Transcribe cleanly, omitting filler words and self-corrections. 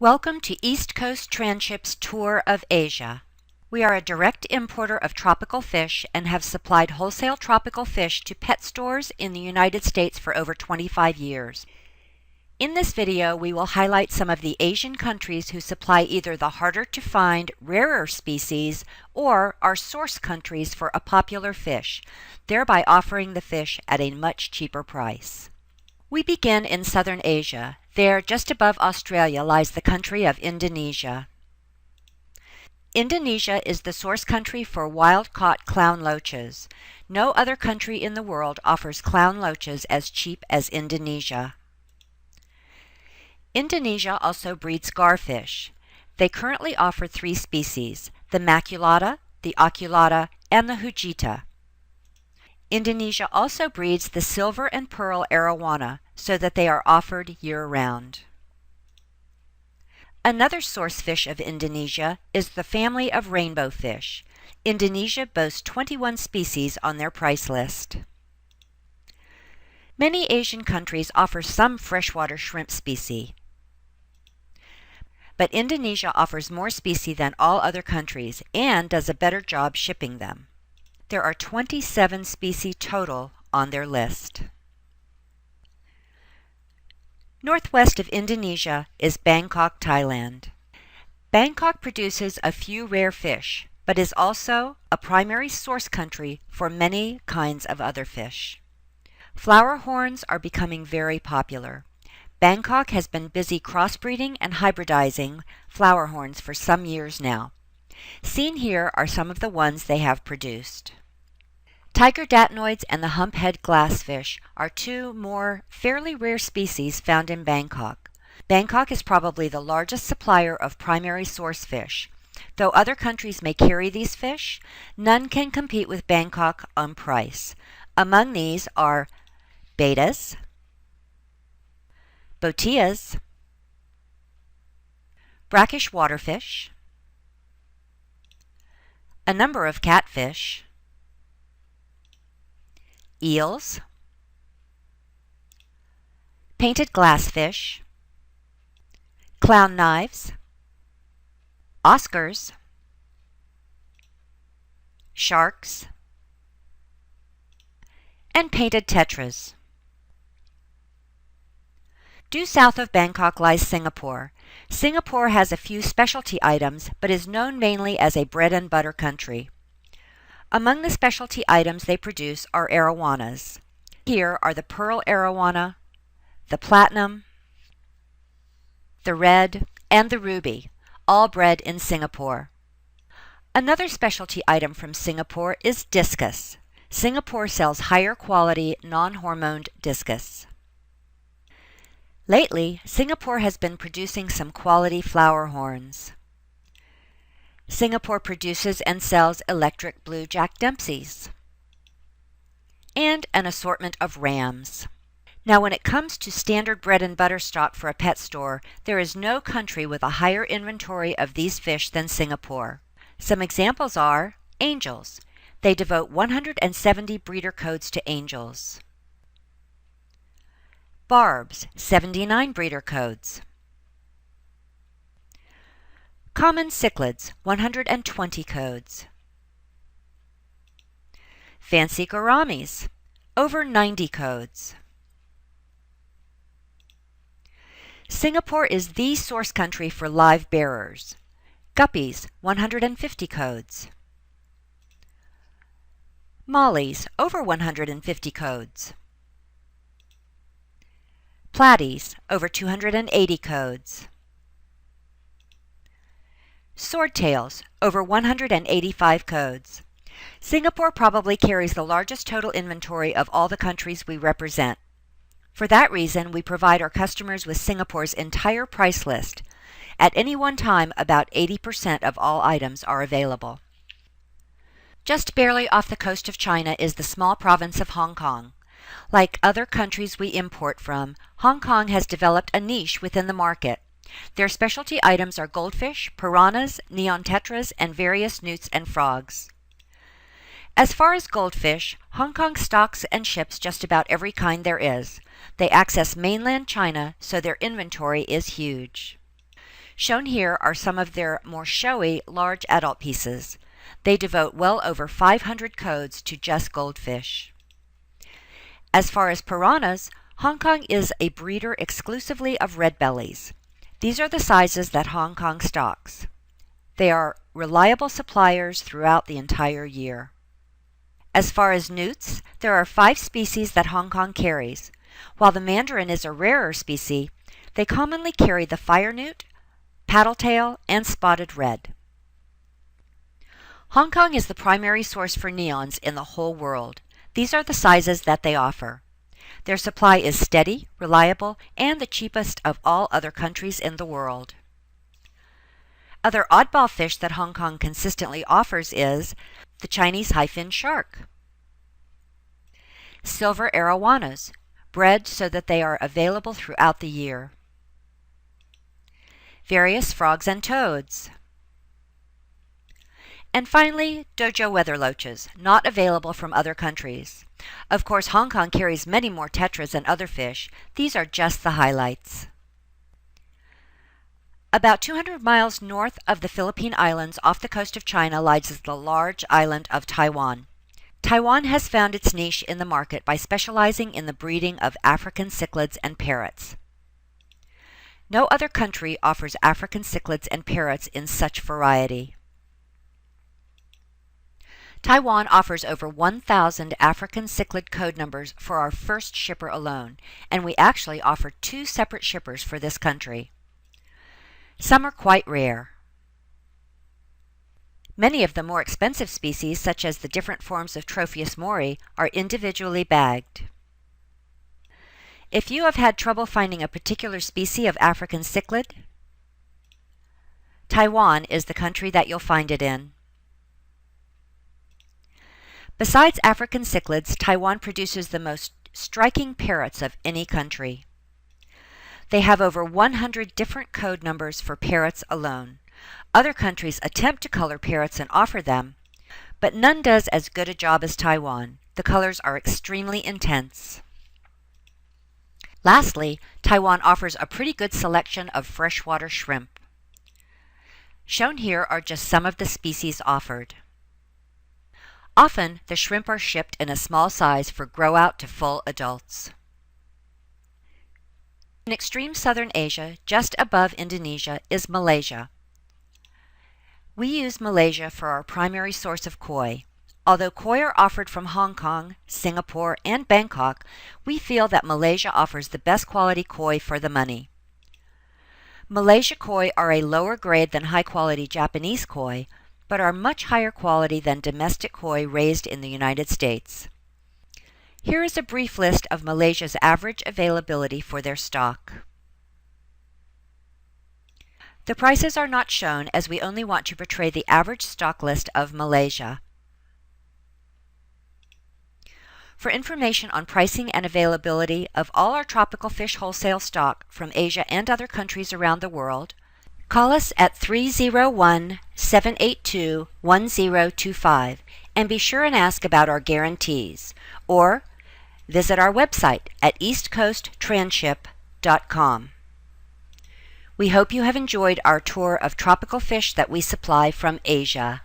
Welcome to East Coast Tranship's tour of Asia. We are a direct importer of tropical fish and have supplied wholesale tropical fish to pet stores in the United States for over 25 years. In this video, we will highlight some of the Asian countries who supply either the harder-to-find, rarer species or are source countries for a popular fish, thereby offering the fish at a much cheaper price. We begin in southern Asia. There, just above Australia, lies the country of Indonesia. Indonesia is the source country for wild-caught clown loaches. No other country in the world offers clown loaches as cheap as Indonesia. Indonesia also breeds garfish. They currently offer 3 species, the maculata, the oculata, and the hujita. Indonesia also breeds the silver and pearl arowana, so that they are offered year-round. Another source fish of Indonesia is the family of rainbow fish. Indonesia boasts 21 species on their price list. Many Asian countries offer some freshwater shrimp species, but Indonesia offers more species than all other countries and does a better job shipping them. There are 27 species total on their list. Northwest of Indonesia is Bangkok, Thailand. Bangkok produces a few rare fish, but is also a primary source country for many kinds of other fish. Flowerhorns are becoming very popular. Bangkok has been busy crossbreeding and hybridizing flowerhorns for some years now. Seen here are some of the ones they have produced. Tiger datenoids and the Humphead Glassfish are 2 more fairly rare species found in Bangkok. Bangkok is probably the largest supplier of primary source fish. Though other countries may carry these fish, none can compete with Bangkok on price. Among these are Bettas, botias, brackish waterfish, a number of catfish, eels, painted glassfish, clown knives, Oscars, sharks, and painted tetras. Due south of Bangkok lies Singapore. Singapore has a few specialty items, but is known mainly as a bread and butter country. Among the specialty items they produce are arowanas. Here are the pearl arowana, the platinum, the red, and the ruby, all bred in Singapore. Another specialty item from Singapore is Discus. Singapore sells higher quality, non-hormoned discus. Lately, Singapore has been producing some quality flowerhorns. Singapore produces and sells electric blue Jack Dempseys and an assortment of rams. Now, when it comes to standard bread and butter stock for a pet store, there is no country with a higher inventory of these fish than Singapore. Some examples are angels. They devote 170 breeder codes to angels. Barbs, 79 breeder codes. Common cichlids, 120 codes. Fancy gouramis, over 90 codes. Singapore is the source country for live bearers. Guppies, 150 codes. Mollies, over 150 codes. Platys, over 280 codes. Swordtails, over 185 codes. Singapore probably carries the largest total inventory of all the countries we represent. For that reason, we provide our customers with Singapore's entire price list. At any one time, about 80% of all items are available. Just barely off the coast of China is the small province of Hong Kong. Like other countries we import from, Hong Kong has developed a niche within the market. Their specialty items are goldfish, piranhas, neon tetras, and various newts and frogs. As far as goldfish, Hong Kong stocks and ships just about every kind there is. They access mainland China, so their inventory is huge. Shown here are some of their more showy large adult pieces. They devote well over 500 codes to just goldfish. As far as piranhas, Hong Kong is a breeder exclusively of red bellies. These are the sizes that Hong Kong stocks. They are reliable suppliers throughout the entire year. As far as newts, there are 5 species that Hong Kong carries. While the mandarin is a rarer species, they commonly carry the fire newt, paddletail, and spotted red. Hong Kong is the primary source for neons in the whole world. These are the sizes that they offer. Their supply is steady, reliable, and the cheapest of all other countries in the world. Other oddball fish that Hong Kong consistently offers is the Chinese high-fin shark, silver arowanas, bred so that they are available throughout the year, various frogs and toads, and finally, dojo weather loaches, not available from other countries. Of course, Hong Kong carries many more tetras and other fish. These are just the highlights. About 200 miles north of the Philippine Islands off the coast of China lies the large island of Taiwan. Taiwan has found its niche in the market by specializing in the breeding of African cichlids and parrots. No other country offers African cichlids and parrots in such variety. Taiwan offers over 1,000 African cichlid code numbers for our first shipper alone, and we actually offer 2 separate shippers for this country. Some are quite rare. Many of the more expensive species, such as the different forms of Tropheus mori, are individually bagged. If you have had trouble finding a particular species of African cichlid, Taiwan is the country that you'll find it in. Besides African cichlids, Taiwan produces the most striking parrots of any country. They have over 100 different code numbers for parrots alone. Other countries attempt to color parrots and offer them, but none does as good a job as Taiwan. The colors are extremely intense. Lastly, Taiwan offers a pretty good selection of freshwater shrimp. Shown here are just some of the species offered. Often, the shrimp are shipped in a small size for grow-out to full adults. In extreme southern Asia, just above Indonesia, is Malaysia. We use Malaysia for our primary source of koi. Although koi are offered from Hong Kong, Singapore, and Bangkok, we feel that Malaysia offers the best quality koi for the money. Malaysia koi are a lower grade than high-quality Japanese koi, but are much higher quality than domestic koi raised in the United States. Here is a brief list of Malaysia's average availability for their stock. The prices are not shown as we only want to portray the average stock list of Malaysia. For information on pricing and availability of all our tropical fish wholesale stock from Asia and other countries around the world, call us at 301-782-1025 and be sure and ask about our guarantees, or visit our website at eastcoasttranship.com. We hope you have enjoyed our tour of tropical fish that we supply from Asia.